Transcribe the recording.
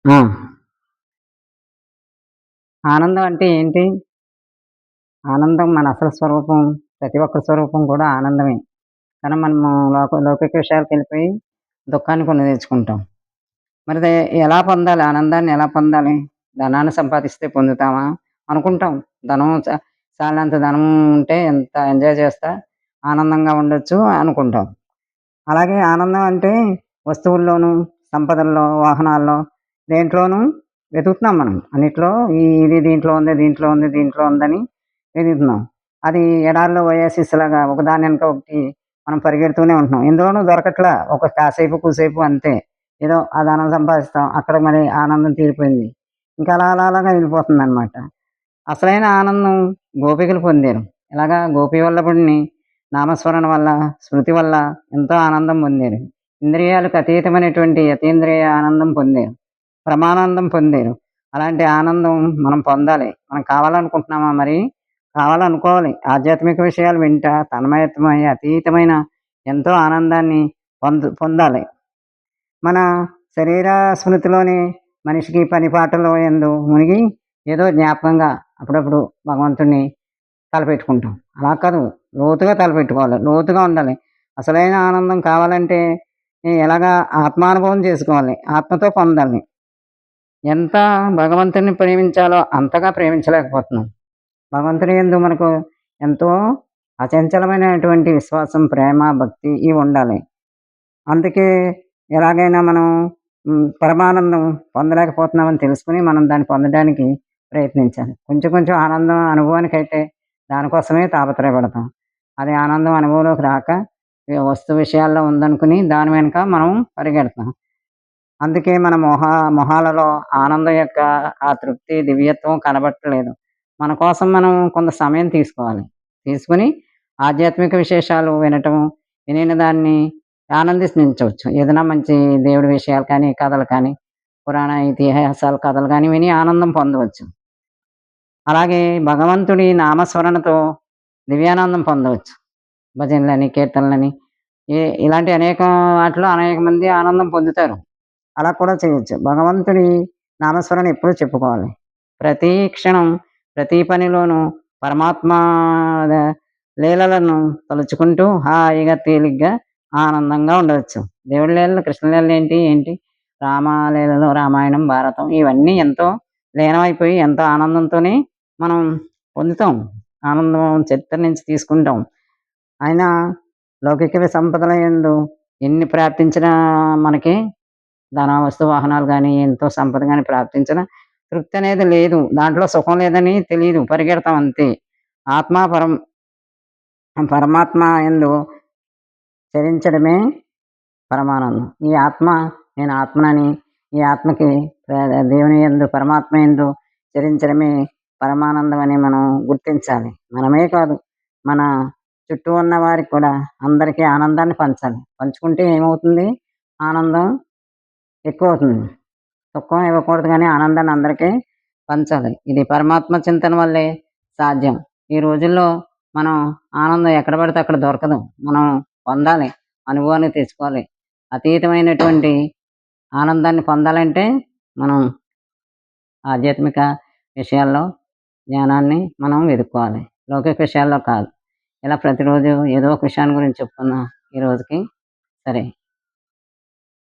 ఆ! ఆనందం అంటే ఏంటి? ఆనందం మన అసలు స్వరూపం, ప్రతి ఒక్కరి స్వరూపం కూడా ఆనందమే. కానీ మనము లౌకిక విషయాలకెళ్ళిపోయి దుఃఖాన్ని కొని తెచ్చుకుంటాం. మరి ఎలా పొందాలి? ఆనందాన్ని ఎలా పొందాలి? ధనాన్ని సంపాదిస్తే పొందుతామా? అనుకుంటాం. ధనం చాలినంత ధనం ఉంటే ఎంత ఎంజాయ్ చేస్తా ఆనందంగా ఉండొచ్చు అనుకుంటాం. అలాగే ఆనందం అంటే వస్తువుల్లోనూ, సంపదల్లో, వాహనాల్లో దేంట్లోనూ వెతుకుతున్నాం మనం. అన్నిట్లో ఇది దీంట్లో ఉంది, దీంట్లో ఉంది, దీంట్లో ఉందని వెతుకుతున్నాం. అది ఎడారిలో ఒయాసిస్‌లాగా ఒకదాని వెనక ఒకటి మనం పరిగెడుతూనే ఉంటున్నాం. ఎందులోనూ దొరకట్లా. ఒక కాసేపు, కూసేపు అంతే. ఏదో ఆ ధనం సంపాదిస్తాం. అక్కడ మరి ఆనందం తీరిపోయింది. ఇంకా అలాగా వెళ్ళిపోతుందనమాట. అసలైన ఆనందం గోపికలు పొందారు. ఎలాగా గోపీవల్లభుడిని నామస్మరణ వల్ల, స్మృతి వల్ల ఎంతో ఆనందం పొందారు. ఇంద్రియాలకు అతీతమైనటువంటి యతీంద్రియ ఆనందం పొందారు. పరమానందం పొందారు. అలాంటి ఆనందం మనం పొందాలి. మనం కావాలనుకుంటున్నామా మరి? కావాలనుకోవాలి. ఆధ్యాత్మిక విషయాలు వింటా తన్మయత్వమై అతీతమైన ఎంతో ఆనందాన్ని పొందాలి. మన శరీర స్మృతిలోనే మనిషికి పని పాటలో యందు మునిగి ఏదో జ్ఞాపకంగా అప్పుడప్పుడు భగవంతుడిని తలపెట్టుకుంటాం. అలా కాదు, లోతుగా తలపెట్టుకోవాలి. లోతుగా ఉండాలి. అసలైన ఆనందం కావాలంటే ఎలాగా ఆత్మానుభవం చేసుకోవాలి. ఆత్మతో పొందాలి. ఎంత భగవంతుడిని ప్రేమించాలో అంతగా ప్రేమించలేకపోతున్నాం. భగవంతుని యందు మనకు ఎంతో అచంచలమైనటువంటి విశ్వాసం, ప్రేమ, భక్తి ఇవి ఉండాలి. అందుకే ఎలాగైనా మనం పరమానందం పొందలేకపోతున్నామని తెలుసుకొని మనం దాన్ని పొందడానికి ప్రయత్నించాలి. కొంచెం కొంచెం ఆనందం అనుభవానికైతే దానికోసమే తాపత్రయపడతాం. అది ఆనందం అనుభవంలోకి రాక వస్తు విషయాల్లో ఉందనుకుని దాని వెనక మనం పరిగెడతాం. అందుకే మన మొహాలలో ఆనందం యొక్క ఆ తృప్తి, దివ్యత్వం కనబడట్లేదు. మన కోసం మనం కొంత సమయం తీసుకోవాలి. తీసుకొని ఆధ్యాత్మిక విశేషాలు వినటం, వినిన దాన్ని ఆనందించవచ్చు. ఏదైనా మంచి దేవుడి విషయాలు కానీ, కథలు కానీ, పురాణ ఇతిహాసాల కథలు గాని విని ఆనందం పొందవచ్చు. అలాగే భగవంతుడి నామస్మరణతో దివ్యానందం పొందవచ్చు. భజనలని, కీర్తనలని ఇలాంటి అనేక వాటిలో అనేక మంది ఆనందం పొందుతారు. అలా కూడా చేయొచ్చు. భగవంతుడి నామస్మరణ ఎప్పుడూ చెప్పుకోవాలి. ప్రతి క్షణం, ప్రతి పనిలోనూ పరమాత్మ ద లీలలను తలుచుకుంటూ హాయిగా, తేలిగ్గా, ఆనందంగా ఉండవచ్చు. దేవుడి లీలలు, కృష్ణ లీలలు ఏంటి? రామలీలలో రామాయణం, భారతం ఇవన్నీ ఎంతో లీనమైపోయి ఎంతో ఆనందంతోనే మనం పొందుతాం. ఆనందం చరిత్ర నుంచి తీసుకుంటాం. అయినా లౌకిక సంపదల యందు ఎన్ని ప్రార్థించినా మనకి ధన, వస్తు, వాహనాలు గానీ, ఎంతో సంపద గాని ప్రాప్తించినా తృప్తనేది లేదు. దాంట్లో సుఖం లేదని తెలీదు. పరిగెడతాం అంతే. ఆత్మ పరమాత్మ యందు చరించడమే పరమానందం. ఈ ఆత్మ నేను ఆత్మనని, ఈ ఆత్మకి దేవుని యందు, పరమాత్మ యందు చరించడమే పరమానందం అని మనం గుర్తించాలి. మనమే కాదు, మన చుట్టూ ఉన్న వారికి కూడా అందరికీ ఆనందాన్ని పంచాలి. పంచుకుంటే ఏమవుతుంది? ఆనందం ఎక్కువవుతుంది. దుఃఖం ఇవ్వకూడదు గానీ, ఆనందాన్ని అందరికీ పంచాలి. ఇది పరమాత్మ చింతన వల్లే సాధ్యం. ఈ రోజుల్లో మనం ఆనందం ఎక్కడ పడితే అక్కడ దొరకదు. మనం పొందాలి. అనుభవానికి తెచ్చుకోవాలి. అతీతమైనటువంటి ఆనందాన్ని పొందాలంటే మనం ఆధ్యాత్మిక విషయాల్లో జ్ఞానాన్ని మనం వెతుక్కోవాలి. లౌకిక విషయాల్లో కాదు. ఇలా ప్రతిరోజు ఏదో ఒక విషయాన్ని గురించి చెప్పుకుందాం ఈ రోజుకి. సరే.